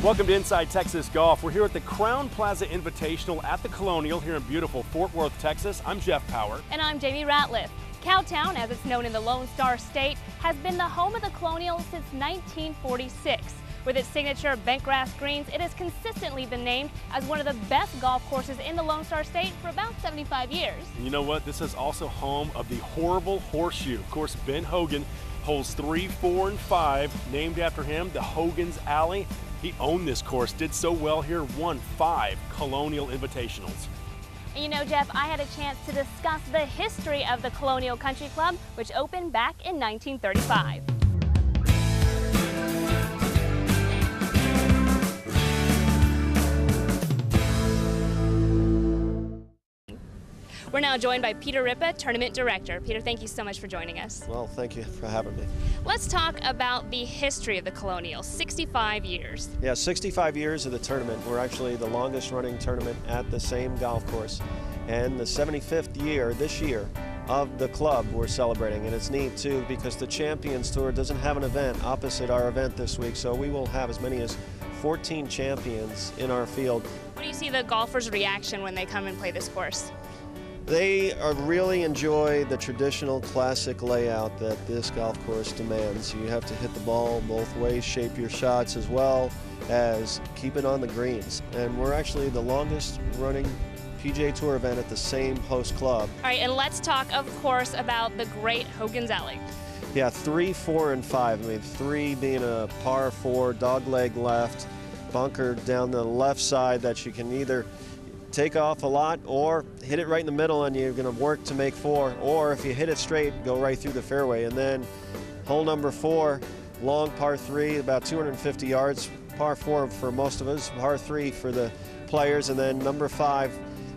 Welcome to Inside Texas Golf. We're here at the Crown Plaza Invitational at the Colonial here in beautiful Fort Worth, Texas. I'm Jeff Power. And I'm Jamie Ratliff. Cowtown, as it's known in the Lone Star State, has been the home of the Colonial since 1946. With its signature bentgrass greens, it has consistently been named as one of the best golf courses in the Lone Star State for about 75 years. And you know what? This is also home of the horrible horseshoe. Of course, Ben Hogan, holes 3, 4, and 5, named after him, the Hogan's Alley. He owned this course, did so well here, won 5 Colonial Invitationals. And you know, Jeff, I had a chance to discuss the history of the Colonial Country Club, which opened back in 1935. We're now joined by Peter Ripa, Tournament Director. Peter, thank you so much for joining us. Well, thank you for having me. Let's talk about the history of the Colonial, 65 years. Yeah, 65 years of the tournament. We're actually the longest running tournament at the same golf course. And the 75th year, this year, of the club we're celebrating. And it's neat too because the Champions Tour doesn't have an event opposite our event this week, so we will have as many as 14 champions in our field. What do you see the golfers' reaction when they come and play this course? They really enjoy the traditional classic layout that this golf course demands. You have to hit the ball both ways, shape your shots as well as keep it on the greens. And we're actually the longest running PGA Tour event at the same host club. All right, and let's talk, of course, about the great Hogan's Alley. Yeah, 3, 4, and 5. I mean, 3 being a par 4, dogleg left, bunker down the left side that you can either take off a lot or hit it right in the middle and you're going to work to make 4, or if you hit it straight, go right through the fairway. And then hole number 4, long par 3, about 250 yards, par 4 for most of us, par 3 for the players, and then number 5,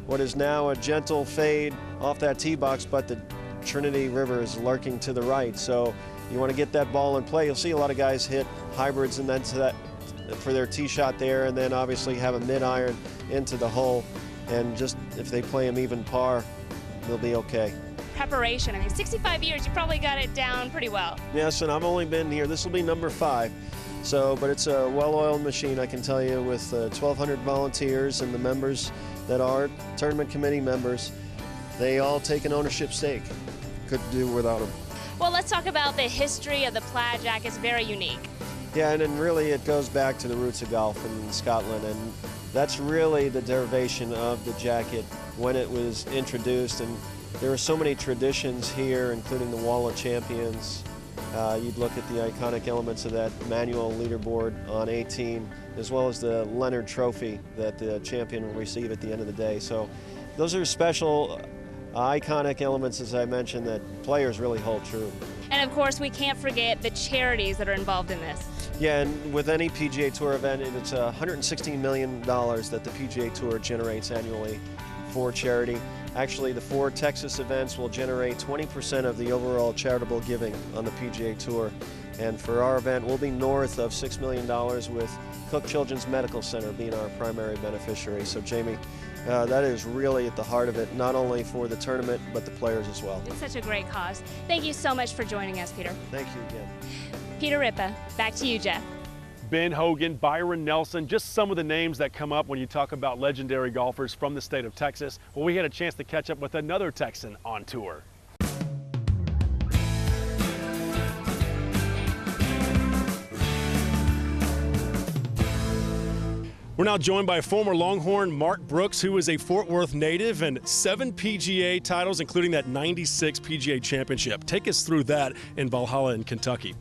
what is now a gentle fade off that tee box, but the Trinity River is lurking to the right, so you want to get that ball in play. You'll see a lot of guys hit hybrids and then to that for their tee shot there, and then obviously have a mid-iron into the hole, and just if they play them even par, they'll be okay. Preparation, I mean, 65 years, you probably got it down pretty well. Yes, and I've only been here, this will be number 5, so, but it's a well-oiled machine, I can tell you, with 1,200 volunteers and the members that are tournament committee members. They all take an ownership stake. Couldn't do without them. Well, let's talk about the history of the plaid jacket. It's very unique. Yeah, and then really it goes back to the roots of golf in Scotland, and that's really the derivation of the jacket when it was introduced. And there are so many traditions here, including the Wall of Champions. You'd look at the iconic elements of that manual leaderboard on 18, as well as the Leonard Trophy that the champion will receive at the end of the day. So those are special, iconic elements, as I mentioned, that players really hold true. And of course, we can't forget the charities that are involved in this. Yeah, and with any PGA Tour event, it's $116 million that the PGA Tour generates annually for charity. Actually, the 4 Texas events will generate 20% of the overall charitable giving on the PGA Tour. And for our event, we'll be north of $6 million, with Cook Children's Medical Center being our primary beneficiary. So, Jamie, that is really at the heart of it, not only for the tournament, but the players as well. It's such a great cause. Thank you so much for joining us, Peter. Thank you again. Peter Ripa, back to you, Jeff. Ben Hogan, Byron Nelson, just some of the names that come up when you talk about legendary golfers from the state of Texas. Well, we had a chance to catch up with another Texan on tour. We're now joined by former Longhorn Mark Brooks, who is a Fort Worth native and 7 PGA titles, including that '96 PGA Championship. Take us through that in Valhalla in Kentucky.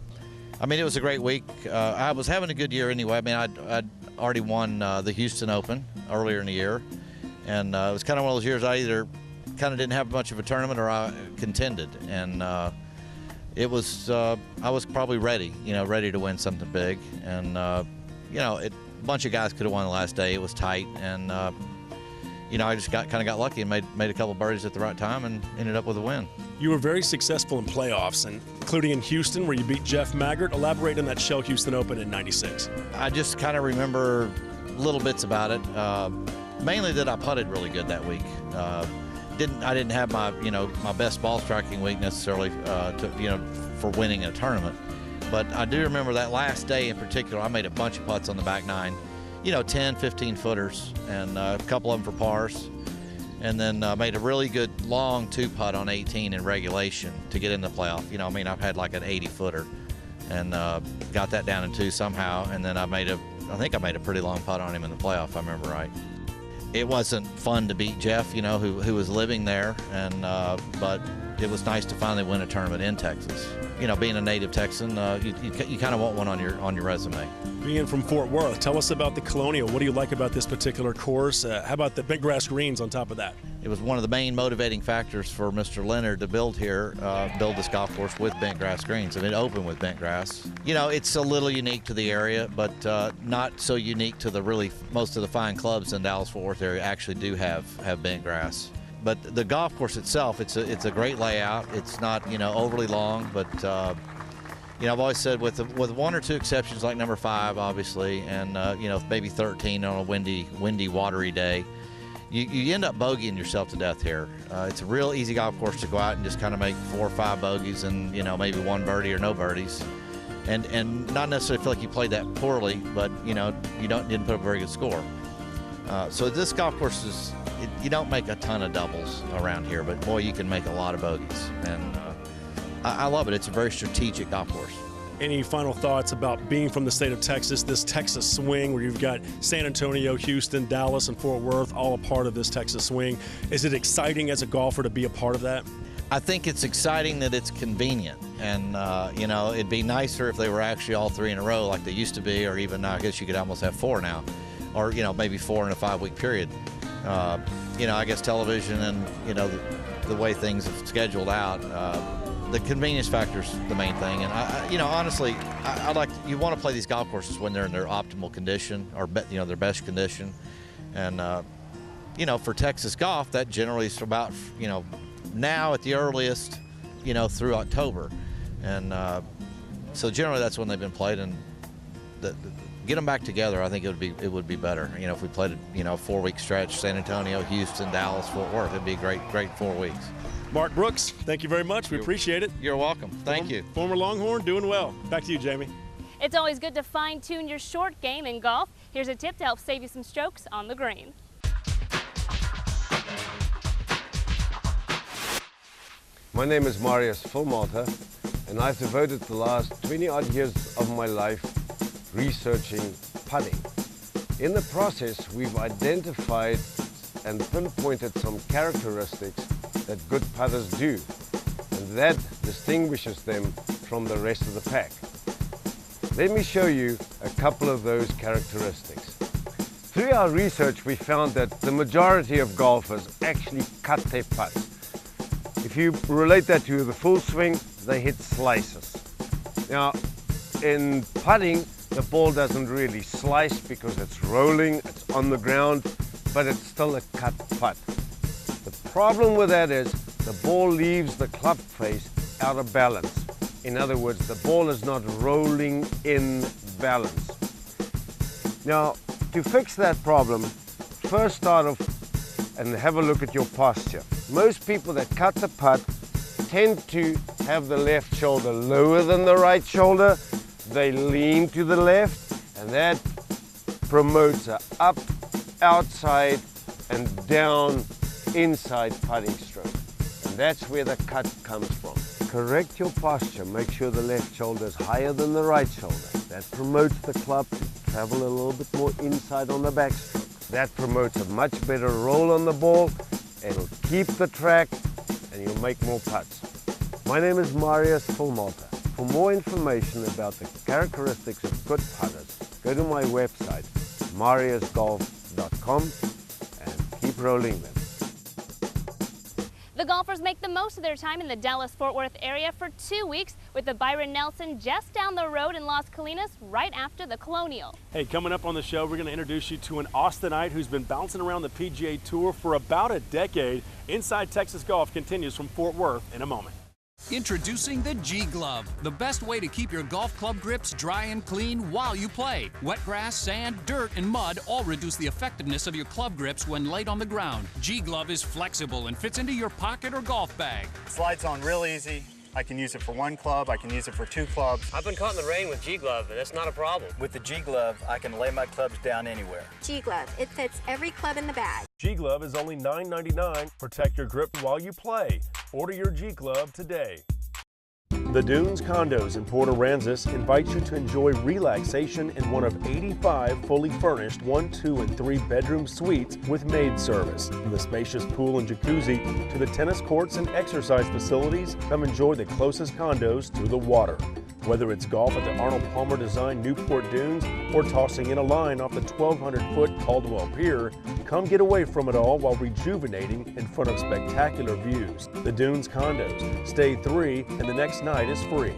I mean, it was a great week. I was having a good year anyway. I mean, I'd already won the Houston Open earlier in the year, and it was kind of one of those years I either kind of didn't have much of a tournament or I contended, and it was I was probably ready, ready to win something big, and a bunch of guys could have won the last day. It was tight, and I just kind of got lucky and made a couple birdies at the right time and ended up with a win. You were very successful in playoffs, and including in Houston, where you beat Jeff Maggart. Elaborate on that Shell Houston Open in '96. I just kind of remember little bits about it. Mainly that I putted really good that week. I didn't have my my best ball striking week necessarily for winning a tournament, but I do remember that last day in particular. I made a bunch of putts on the back nine, 10, 15 footers, and a couple of them for pars. And then made a really good long 2-putt on 18 in regulation to get in the playoff. I've had like an 80-footer and got that down in 2 somehow. And then I think I made a pretty long putt on him in the playoff, if I remember right. It wasn't fun to beat Jeff, who was living there, and but it was nice to finally win a tournament in Texas. Being a native Texan, you kind of want one on your resume. Being from Fort Worth, tell us about the Colonial. What do you like about this particular course? How about the bent grass greens on top of that? It was one of the main motivating factors for Mr. Leonard to build this golf course with bent grass greens, and it opened with bent grass. It's a little unique to the area, but not so unique to most of the fine clubs in Dallas-Fort Worth area actually do have bent grass. But the golf course itself, it's a great layout. It's not overly long, but I've always said with 1 or 2 exceptions, like number 5, obviously, and maybe 13 on a windy, watery day, you end up bogeying yourself to death here. It's a real easy golf course to go out and just kind of make 4 or 5 bogeys and maybe 1 birdie or no birdies, and not necessarily feel like you played that poorly, but you didn't put up a very good score. So this golf course you don't make a ton of doubles around here, but boy, you can make a lot of bogeys, and I love it. It's a very strategic golf course. Any final thoughts about being from the state of Texas, this Texas swing where you've got San Antonio, Houston, Dallas, and Fort Worth all a part of this Texas swing? Is it exciting as a golfer to be a part of that? I think it's exciting that it's convenient, and it'd be nicer if they were actually all 3 in a row like they used to be, or even I guess you could almost have 4 now, or maybe 4 in a 5-week period. I guess television and the way things have scheduled out, the convenience factor is the main thing. And honestly, you want to play these golf courses when they're in their optimal condition, or their best condition. And for Texas golf, that generally is about now at the earliest through October, and so generally that's when they've been played. And get them back together, I think it would be better. If we played a 4-week stretch, San Antonio, Houston, Dallas, Fort Worth, it'd be a great 4 weeks. Mark Brooks, thank you very much. We appreciate it. You're welcome. Thank you. Former Longhorn, doing well. Back to you, Jamie. It's always good to fine-tune your short game in golf. Here's a tip to help save you some strokes on the green. My name is Marius Fulmalter, and I've devoted the last 20-odd years of my life researching putting. In the process, we've identified and pinpointed some characteristics that good putters do, and that distinguishes them from the rest of the pack. Let me show you a couple of those characteristics. Through our research, we found that the majority of golfers actually cut their putts. If you relate that to the full swing, they hit slices. Now, in putting, the ball doesn't really slice because it's rolling, it's on the ground, but it's still a cut putt. The problem with that is the ball leaves the club face out of balance. In other words, the ball is not rolling in balance. Now, to fix that problem, first start off and have a look at your posture. Most people that cut the putt tend to have the left shoulder lower than the right shoulder. They lean to the left, and that promotes a up, outside, and down, inside putting stroke. And that's where the cut comes from. Correct your posture. Make sure the left shoulder is higher than the right shoulder. That promotes the club to travel a little bit more inside on the backstroke. That promotes a much better roll on the ball. It'll keep the track, and you'll make more putts. My name is Marius Fulmalter. For more information about the characteristics of good putters, go to my website, mariusgolf.com, and keep rolling them. The golfers make the most of their time in the Dallas-Fort Worth area for 2 weeks, with the Byron Nelson just down the road in Las Colinas right after the Colonial. Hey, coming up on the show, we're going to introduce you to an Austinite who's been bouncing around the PGA Tour for about a decade. Inside Texas Golf continues from Fort Worth in a moment. Introducing the G-Glove, the best way to keep your golf club grips dry and clean while you play. Wet grass, sand, dirt, and mud all reduce the effectiveness of your club grips when laid on the ground. G-Glove is flexible and fits into your pocket or golf bag. Slides on real easy, I can use it for one club, I can use it for two clubs. I've been caught in the rain with G-Glove, and it's not a problem. With the G-Glove, I can lay my clubs down anywhere. G-Glove, it fits every club in the bag. G-Glove is only $9.99. Protect your grip while you play. Order your G-Glove today. The Dunes Condos in Port Aransas invites you to enjoy relaxation in one of 85 fully furnished 1, 2, and 3 bedroom suites with maid service. From the spacious pool and jacuzzi to the tennis courts and exercise facilities, come enjoy the closest condos to the water. Whether it's golf at the Arnold Palmer designed Newport Dunes or tossing in a line off the 1,200-foot Caldwell Pier, come get away from it all while rejuvenating in front of spectacular views. The Dunes Condos. Stay 3 and the next night is free.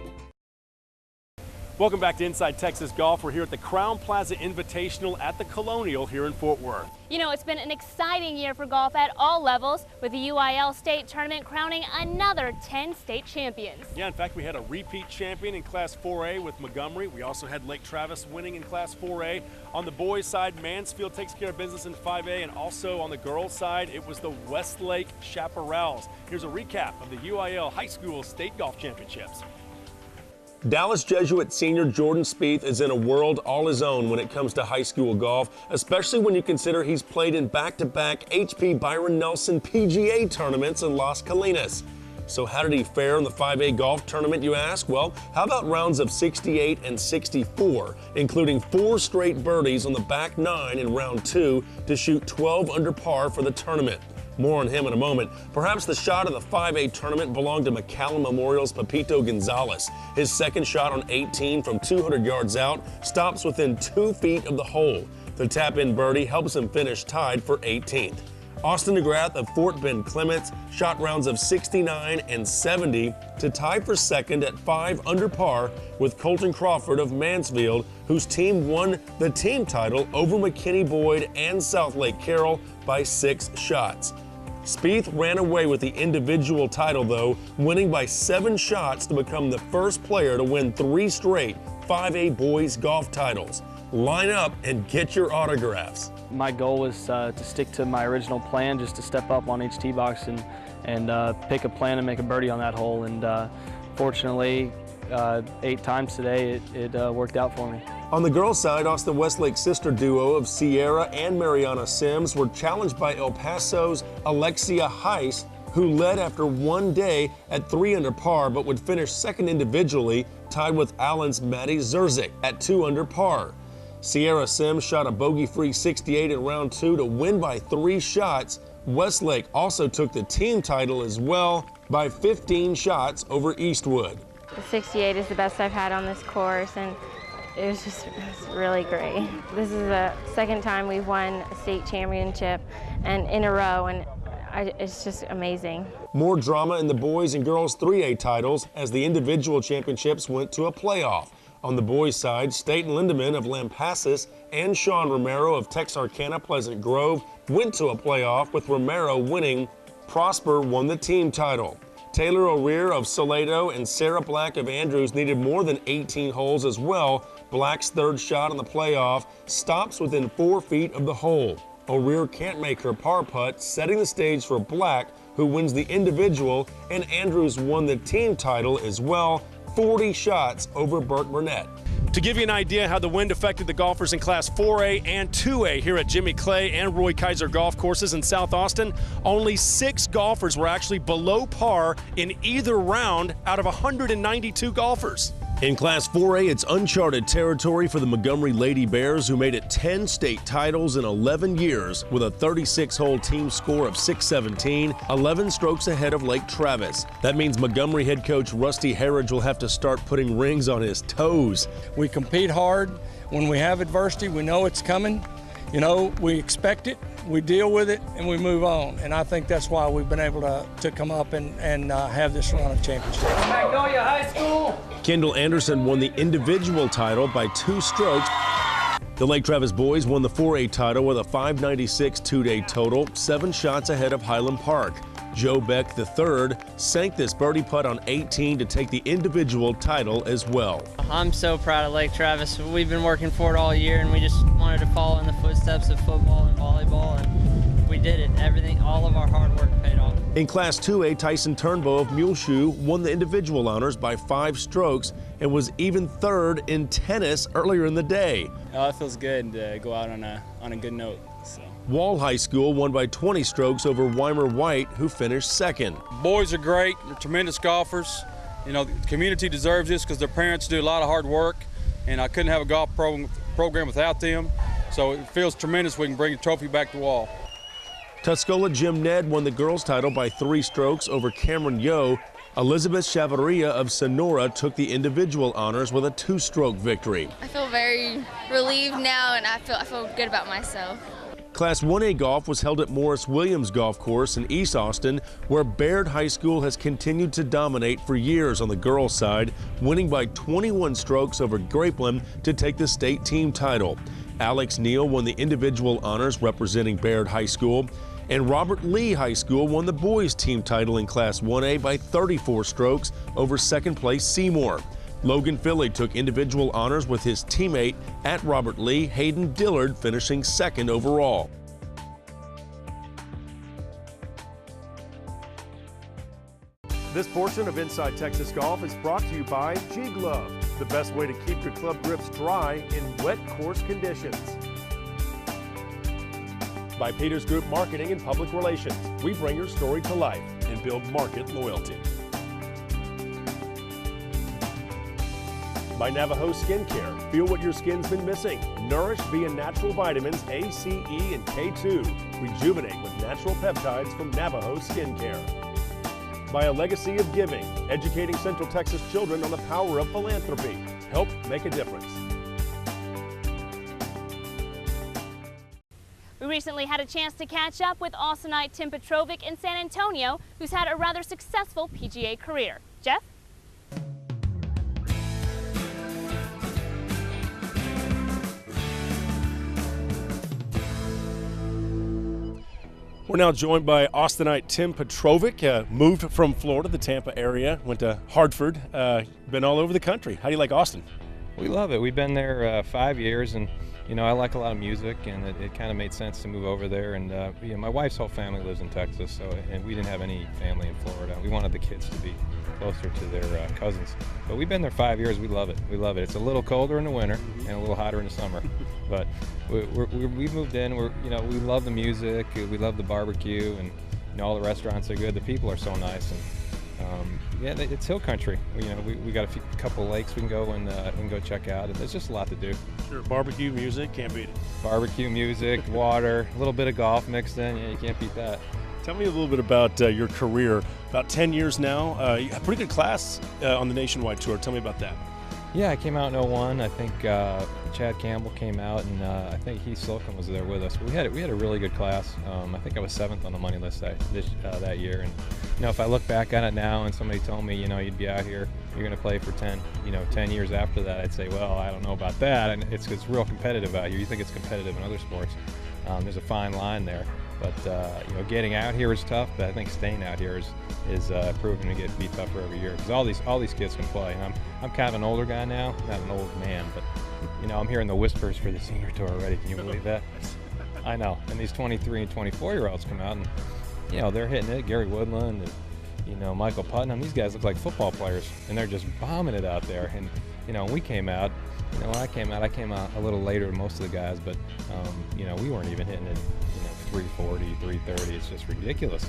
Welcome back to Inside Texas Golf. We're here at the Crown Plaza Invitational at the Colonial here in Fort Worth. You know, it's been an exciting year for golf at all levels, with the UIL State Tournament crowning another 10 state champions. Yeah, in fact, we had a repeat champion in Class 4A with Montgomery. We also had Lake Travis winning in Class 4A. On the boys' side, Mansfield takes care of business in 5A, and also on the girls' side, it was the Westlake Chaparrals. Here's a recap of the UIL High School State Golf Championships. Dallas Jesuit senior Jordan Spieth is in a world all his own when it comes to high school golf, especially when you consider he's played in back-to-back HP Byron Nelson PGA tournaments in Las Colinas. So how did he fare in the 5A golf tournament, you ask? Well, how about rounds of 68 and 64, including 4 straight birdies on the back 9 in round 2 to shoot 12 under par for the tournament. More on him in a moment. Perhaps the shot of the 5A tournament belonged to McCallum Memorial's Pepito Gonzalez. His second shot on 18 from 200 yards out stops within 2 feet of the hole. The tap-in birdie helps him finish tied for 18th. Austin DeGrath of Fort Bend Clements shot rounds of 69 and 70 to tie for second at 5 under par with Colton Crawford of Mansfield, whose team won the team title over McKinney Boyd and Southlake Carroll by 6 shots. Spieth ran away with the individual title, though, winning by 7 shots to become the first player to win 3 straight 5A boys golf titles. Line up and get your autographs. My goal was to stick to my original plan, just to step up on each tee box and pick a plan and make a birdie on that hole. And fortunately, 8 times today, it worked out for me. On the girls' side, Austin Westlake sister duo of Sierra and Mariana Sims were challenged by El Paso's Alexia Heiss, who led after 1 day at 3 under par, but would finish second individually, tied with Allen's Maddie Zerzik at 2 under par. Sierra Sims shot a bogey-free 68 in round 2 to win by 3 shots. Westlake also took the team title as well by 15 shots over Eastwood. The 68 is the best I've had on this course, and it was really great. This is the second time we've won a state championship and in a row, and it's just amazing. More drama in the boys and girls 3A titles as the individual championships went to a playoff. On the boys' side, Staten Lindemann of Lampasas and Sean Romero of Texarkana Pleasant Grove went to a playoff, with Romero winning. Prosper won the team title. Taylor O'Rear of Salado and Sarah Black of Andrews needed more than 18 holes as well. Black's third shot in the playoff stops within 4 feet of the hole. O'Rear can't make her par putt, setting the stage for Black, who wins the individual, and Andrews won the team title as well, 40 shots over Burke Burnett. To give you an idea how the wind affected the golfers in Class 4A and 2A here at Jimmy Clay and Roy Kaiser golf courses in South Austin, only 6 golfers were actually below par in either round out of 192 golfers. In Class 4A, it's uncharted territory for the Montgomery Lady Bears, who made it 10 state titles in 11 years with a 36-hole team score of 617, 11 strokes ahead of Lake Travis. That means Montgomery head coach Rusty Harridge will have to start putting rings on his toes. We compete hard. When we have adversity, we know it's coming. You know, we expect it, we deal with it, and we move on. And I think that's why we've been able to come up and have this run of championships. Magnolia High School. Kendall Anderson won the individual title by 2 strokes. The Lake Travis boys won the 4A title with a 596 two-day total, 7 shots ahead of Highland Park. Joe Beck III sank this birdie putt on 18 to take the individual title as well. I'm so proud of Lake Travis. We've been working for it all year, and we just wanted to follow in the footsteps of football and volleyball, and We did it. Everything, all of our hard work paid off. In Class 2A, Tyson Turnbow of Muleshoe won the individual honors by 5 strokes and was even third in tennis earlier in the day. Oh, it feels good to go out on a good note. So. Wall High School won by 20 strokes over Weimer White, who finished second. Boys are great. They're tremendous golfers. You know, the community deserves this because their parents do a lot of hard work, and I couldn't have a golf program without them. So it feels tremendous we can bring the trophy back to Wall. Tuscola Jim Ned won the girls' title by 3 strokes over Cameron Yo. Elizabeth Chavarria of Sonora took the individual honors with a 2-stroke victory. I feel very relieved now, and I feel good about myself. Class 1A golf was held at Morris Williams Golf Course in East Austin, where Baird High School has continued to dominate for years on the girls' side, winning by 21 strokes over Grapeland to take the state team title. Alex Neal won the individual honors representing Baird High School, and Robert Lee High School won the boys' team title in Class 1A by 34 strokes over second-place Seymour. Logan Philly took individual honors with his teammate at Robert Lee, Hayden Dillard, finishing second overall. This portion of Inside Texas Golf is brought to you by G-Glove, the best way to keep your club grips dry in wet course conditions. By Peters Group Marketing and Public Relations, we bring your story to life and build market loyalty. By Navajo Skincare, feel what your skin's been missing. Nourish via natural vitamins A, C, E, and K2. Rejuvenate with natural peptides from Navajo Skincare. By A Legacy of Giving, educating Central Texas children on the power of philanthropy. Help make a difference. We recently had a chance to catch up with Austinite Tim Petrovic in San Antonio, who's had a rather successful PGA career. Jeff? We're now joined by Austinite Tim Petrovic, moved from Florida, the Tampa area, went to Hartford, been all over the country. How do you like Austin? We love it. We've been there 5 years, and you know, I like a lot of music, and it kind of made sense to move over there. And you know, my wife's whole family lives in Texas, so and we didn't have any family in Florida. We wanted the kids to be closer to their cousins. But we've been there 5 years. We love it. We love it. It's a little colder in the winter and a little hotter in the summer. But we moved in. We love the music. We love the barbecue, and you know, all the restaurants are good. The people are so nice, and yeah, it's hill country. We got a couple lakes we can go and go check out, and there's just a lot to do. Sure, barbecue, music, can't beat it. Barbecue, music, water, a little bit of golf mixed in. Yeah, you can't beat that. Tell me a little bit about your career. About 10 years now. You had a pretty good class on the nationwide tour. Tell me about that. Yeah, I came out in 01. I think Chad Campbell came out, and I think Heath Slocum was there with us. We had a really good class. I think I was 7th on the money list that year. And you know, if I look back at it now, and somebody told me, you know, you'd be out here, you're going to play for 10 years after that, I'd say, well, I don't know about that. And it's real competitive out here. You think it's competitive in other sports. There's a fine line there. But you know, getting out here is tough. But I think staying out here is proving to get beat tougher every year, because all these kids can play. And I'm kind of an older guy now, not an old man, but you know, I'm hearing the whispers for the senior tour already. Can you believe that? I know. And these 23 and 24-year-olds come out, and you know, they're hitting it. Gary Woodland and you know, Michael Putnam. These guys look like football players, and they're just bombing it out there. And you know, when we came out. You know, when I came out a little later than most of the guys, but you know, we weren't even hitting it, you know, 340, 330. It's just ridiculous.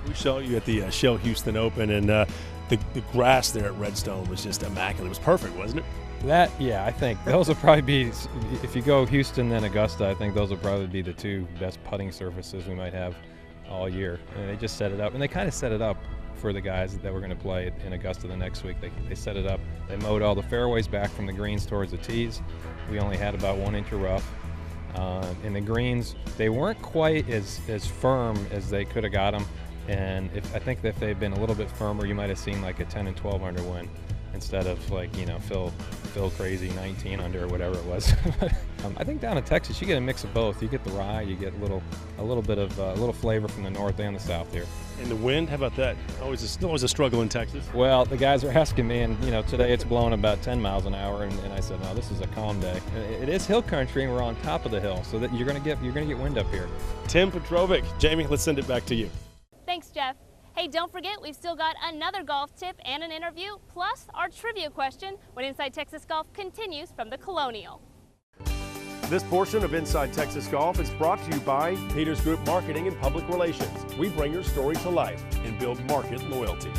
We saw you at the Shell Houston Open, and the grass there at Redstone was just immaculate. It was perfect, wasn't it? Yeah, I think those will probably be, if you go Houston then Augusta, I think those will probably be the 2 best putting surfaces we might have all year. And they just set it up, and they kind of set it up for the guys that were going to play in Augusta the next week. They set it up. They mowed all the fairways back from the greens towards the tees. We only had about 1 inch of rough. And the greens, they weren't quite as firm as they could have got them. And I think that if they'd been a little bit firmer, you might have seen like a 10 and 12 under win. instead of like, you know, Phil Crazy 19 under or whatever it was. I think down in Texas you get a mix of both. You get the rye, you get a little bit of a little flavor from the north and the south here. And the wind, how about that? Always a struggle in Texas. Well, the guys are asking me, and you know, today it's blowing about 10 miles an hour, and I said, no, this is a calm day. It is hill country, and we're on top of the hill, so that you're gonna get wind up here. Tim Petrovic, Jamie, let's send it back to you. Thanks, Jeff. Hey, don't forget, we've still got another golf tip and an interview, plus our trivia question when Inside Texas Golf continues from the Colonial. This portion of Inside Texas Golf is brought to you by Peters Group Marketing and Public Relations. We bring your story to life and build market loyalty.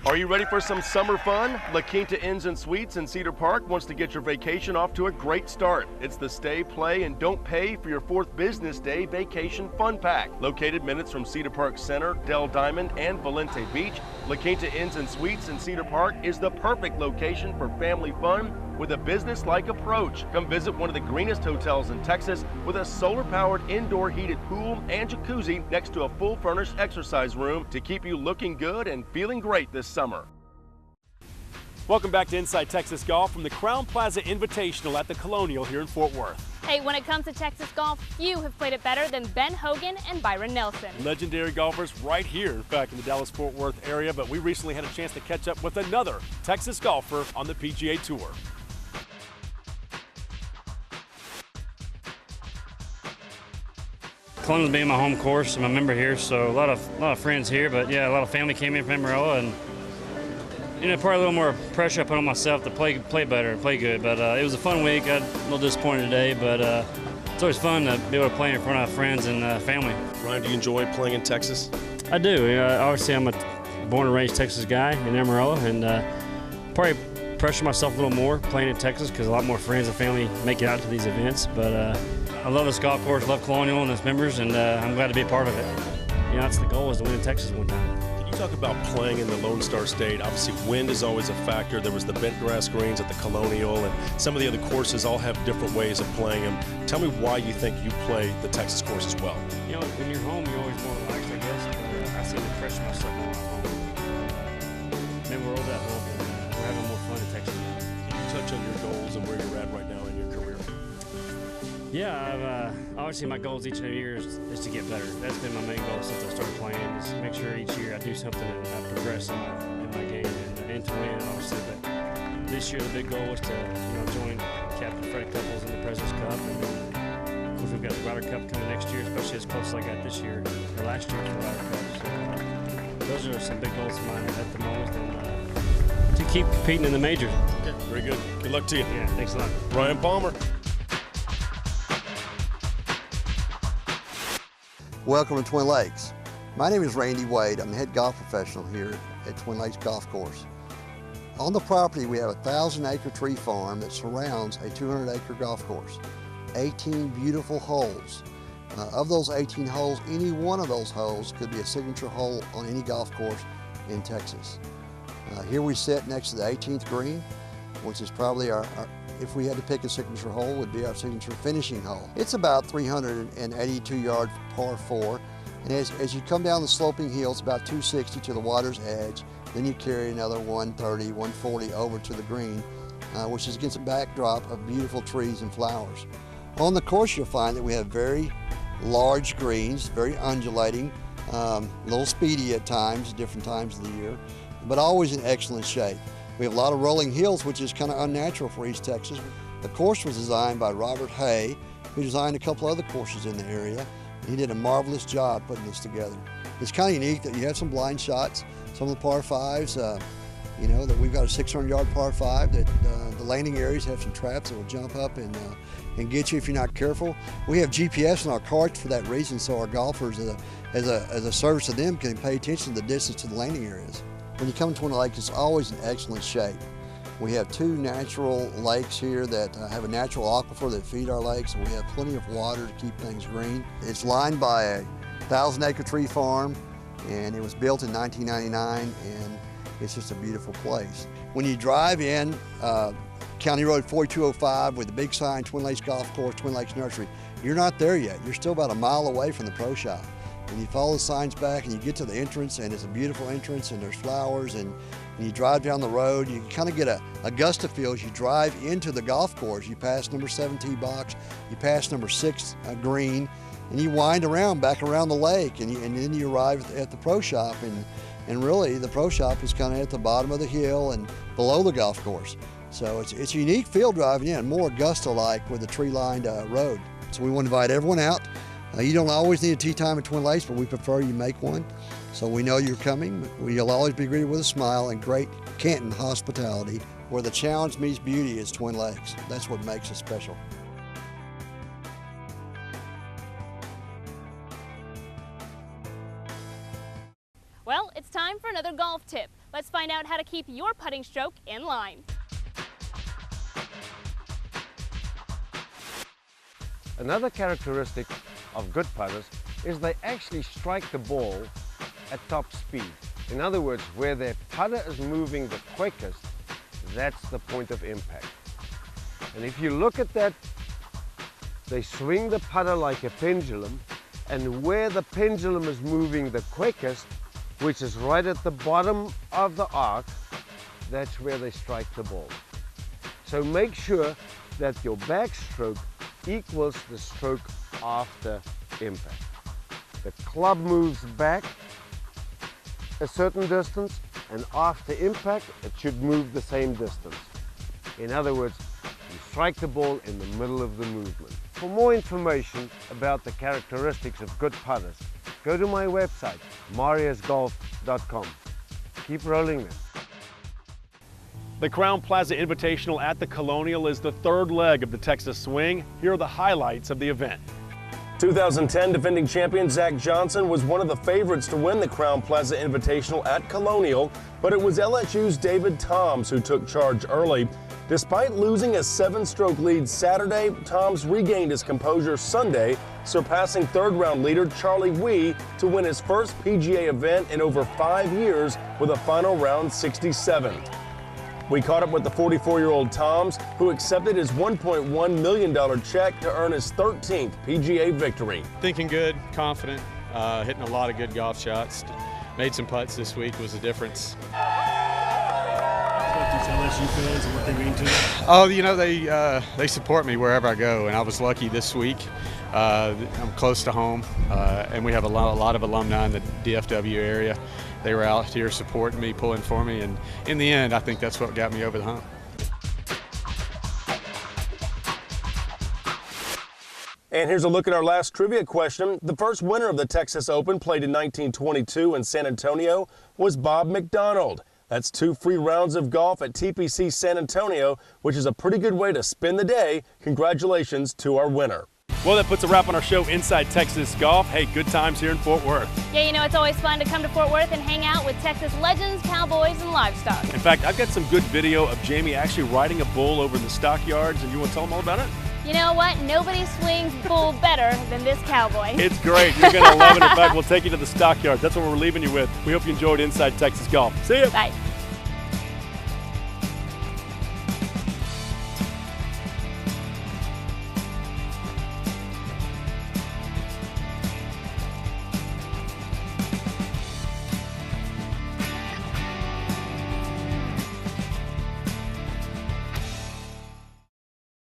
Are you ready for some summer fun? La Quinta Inns and Suites in Cedar Park wants to get your vacation off to a great start. It's the Stay, Play, and Don't Pay for your 4th business day vacation fun pack. Located minutes from Cedar Park Center, Del Diamond, and Valente Beach, La Quinta Inns and Suites in Cedar Park is the perfect location for family fun with a business-like approach. Come visit one of the greenest hotels in Texas with a solar-powered indoor heated pool and jacuzzi next to a full furnished exercise room to keep you looking good and feeling great this summer. Welcome back to Inside Texas Golf from the Crown Plaza Invitational at the Colonial here in Fort Worth. Hey, when it comes to Texas golf, few have played it better than Ben Hogan and Byron Nelson. Legendary golfers right here, in fact, in the Dallas-Fort Worth area, but we recently had a chance to catch up with another Texas golfer on the PGA Tour. Colonial's being my home course. I'm a member here, so a lot of friends here. But yeah, a lot of family came in from Amarillo, and you know, probably a little more pressure I put on myself to play better and play good. But it was a fun week. I'm a little disappointed today, but it's always fun to be able to play in front of friends and family. Ryan, do you enjoy playing in Texas? I do. You know, obviously, I'm a born and raised Texas guy in Amarillo, and probably pressure myself a little more playing in Texas because a lot more friends and family make it out to these events. But I love this golf course, love Colonial and its members, and I'm glad to be a part of it. You know, that's the goal, is to win in Texas one time. Can you talk about playing in the Lone Star State? Obviously, wind is always a factor. There was the bent grass greens at the Colonial, and some of the other courses all have different ways of playing them. Tell me why you think you play the Texas courses well. You know, when you're home, you're always more relaxed, I guess. But I seem to pressure myself more at home. Maybe we're over that home, and we're having more fun in Texas now. Can you touch on your goals and where you're at right now in your career? Yeah, obviously my goals each and every year is to get better. That's been my main goal since I started playing, is make sure each year I do something and I progress in my game and to win, obviously. But this year the big goal was to join Captain Fred Couples in the President's Cup, and then of course we've got the Ryder Cup coming next year, especially as close as I got this year or last year for the Ryder Cup. So those are some big goals of mine at the moment, and to keep competing in the majors. Okay, very good. Good luck to you. Yeah, thanks a lot. Ryan Palmer. Welcome to Twin Lakes. My name is Randy Wade. I'm the head golf professional here at Twin Lakes Golf Course. On the property, we have a 1,000-acre tree farm that surrounds a 200-acre golf course. 18 beautiful holes. Of those 18 holes, any one of those holes could be a signature hole on any golf course in Texas. Here we sit next to the 18th green, which is probably if we had to pick a signature hole, would be our signature finishing hole. It's about 382 yard par 4, and as you come down the sloping hill, it's about 260 to the water's edge. Then you carry another 130, 140 over to the green, which is against a backdrop of beautiful trees and flowers. On the course, you'll find that we have very large greens, very undulating, a little speedy at times, different times of the year, but always in excellent shape. We have a lot of rolling hills, which is kind of unnatural for East Texas. The course was designed by Robert Hay, who designed a couple other courses in the area. He did a marvelous job putting this together. It's kind of unique that you have some blind shots, some of the par 5s, that we've got a 600-yard par 5 that the landing areas have some traps that will jump up and get you if you're not careful. We have GPS in our carts for that reason, so our golfers, as a service to them, can pay attention to the distance to the landing areas. When you come to Twin Lakes, it's always in excellent shape. We have 2 natural lakes here that have a natural aquifer that feed our lakes, and we have plenty of water to keep things green. It's lined by a 1,000-acre tree farm, and it was built in 1999, and it's just a beautiful place. When you drive in County Road 4205 with the big sign, Twin Lakes Golf Course, Twin Lakes Nursery, you're not there yet. You're still about a mile away from the pro shop. And you follow the signs back and you get to the entrance, and it's a beautiful entrance, and there's flowers, and and you drive down the road. You kind of get a Augusta feel as you drive into the golf course. You pass number 7 tee box, you pass number 6 green, and you wind around back around the lake, and then you arrive at the pro shop, and really the pro shop is kind of at the bottom of the hill and below the golf course. So it's a unique feel driving in, more Augusta-like with a tree-lined road. So we want to invite everyone out. You don't always need a tee time at Twin Lakes, but we prefer you make one. So we know you're coming. You'll always be greeted with a smile and great Canton hospitality. Where the challenge meets beauty is Twin Lakes. That's what makes it special. Well, it's time for another golf tip. Let's find out how to keep your putting stroke in line. Another characteristic of good putters is they actually strike the ball at top speed. In other words, where their putter is moving the quickest, that's the point of impact. And if you look at that, they swing the putter like a pendulum, and where the pendulum is moving the quickest, which is right at the bottom of the arc, that's where they strike the ball. So make sure that your backstroke equals the stroke after impact. The club moves back a certain distance, and after impact it should move the same distance. In other words, you strike the ball in the middle of the movement. For more information about the characteristics of good putters, go to my website, mariusgolf.com. Keep rolling then. The Crowne Plaza Invitational at the Colonial is the third leg of the Texas Swing. Here are the highlights of the event. 2010 defending champion Zach Johnson was one of the favorites to win the Crowne Plaza Invitational at Colonial, but it was LSU's David Toms who took charge early. Despite losing a 7-stroke lead Saturday, Toms regained his composure Sunday, surpassing third-round leader Charlie Wee to win his first PGA event in over 5 years with a final round 67. We caught up with the 44-year-old Toms, who accepted his $1.1 million check to earn his 13th PGA victory. Thinking good, confident, hitting a lot of good golf shots. Made some putts this week was the difference. LSU fans and what they mean to you? Oh, you know, they support me wherever I go, and I was lucky this week. I'm close to home, and we have a lot of alumni in the DFW area. They were out here supporting me, pulling for me, and in the end, I think that's what got me over the hump. And here's a look at our last trivia question. The first winner of the Texas Open, played in 1922 in San Antonio, was Bob McDonald. That's 2 free rounds of golf at TPC San Antonio, which is a pretty good way to spend the day. Congratulations to our winner. Well, that puts a wrap on our show, Inside Texas Golf. Hey, good times here in Fort Worth. Yeah, you know, it's always fun to come to Fort Worth and hang out with Texas legends, cowboys, and livestock. In fact, I've got some good video of Jamie actually riding a bull over the stockyards, and you want to tell them all about it? You know what? Nobody swings bull better than this cowboy. It's great. You're going to love it. In fact, we'll take you to the stockyards. That's what we're leaving you with. We hope you enjoyed Inside Texas Golf. See ya. Bye.